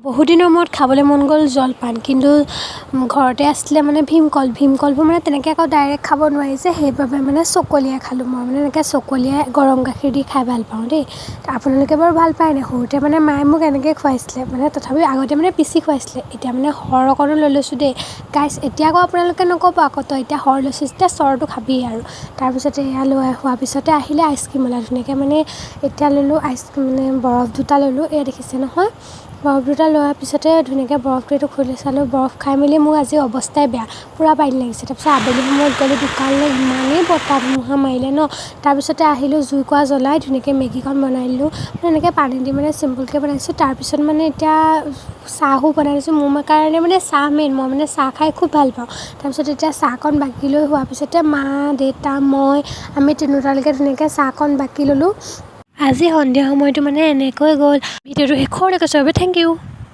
বহুদিনৰ মূৰত খাবলৈ মন গ'ল জলপান, কিন্তু ঘৰতে আছিলে মানে ভীমকলবোৰ মানে তেনেকৈ আকৌ ডাইৰেক্ট খাব নোৱাৰি যে, সেইবাবে মানে চকলিয়াই খালোঁ। মই মানে এনেকৈ চকলিয়াই গৰম গাখীৰ দি খাই ভাল পাওঁ দেই। আপোনালোকে বাৰু ভাল পায় নাই? সৰুতে মানে মায়ে মোক এনেকৈ খুৱাইছিলে, মানে তথাপিও আগতে মানে পিচি খুৱাইছিলে, এতিয়া মানে সৰ অকণো লৈ লৈছোঁ দেই গাইছ। এতিয়া আকৌ আপোনালোকে নক'ব আকৌ তই এতিয়া সৰ লৈছোঁ যেতিয়া চৰটো খাবি আৰু। তাৰপিছতে এয়া লৈ হোৱাৰ পিছতে আহিলে আইচক্ৰীমলৈ, ধুনীয়াকৈ মানে এতিয়া ল'লোঁ আইচক্ৰীম, মানে বৰফ দুটা ল'লোঁ, এয়া দেখিছে নহয়। বৰফ দুটা লোৱাৰ পিছতে ধুনীয়াকৈ বৰফটো এইটো খুলি চালোঁ, বৰফ খাই মেলি মোৰ আজি অৱস্থাই বেয়া, পূৰা পানী লাগিছে। তাৰপিছত আবেলি সময়ত গ'লোঁ দোকানলৈ, ইমানেই বতাহ ধুমুহা মাৰিলে ন। তাৰপিছতে আহিলোঁ জুইকুৰা জ্বলাই ধুনীয়াকৈ মেগীকণ বনাই দিলোঁ, মানে এনেকৈ পানী দি মানে চিম্পুলকৈ বনাইছোঁ। তাৰপিছত মানে এতিয়া চাহো বনাই দিছোঁ, মোৰ কাৰণে মানে চাহ মেইন, মই মানে চাহ খাই খুব ভাল পাওঁ। তাৰপিছত এতিয়া চাহকণ বাকি লৈ হোৱাৰ পিছতে মা, দেউতা, মই আমি তিনিওটালৈকে ধুনীয়াকৈ চাহকণ বাকি ল'লোঁ। আজি সন্ধিয়া সময়টো মানে এনেকৈ গ'ল। ভিডিঅ'টো শেষলৈকে চোৱাৰ বাবে থেংক ইউ।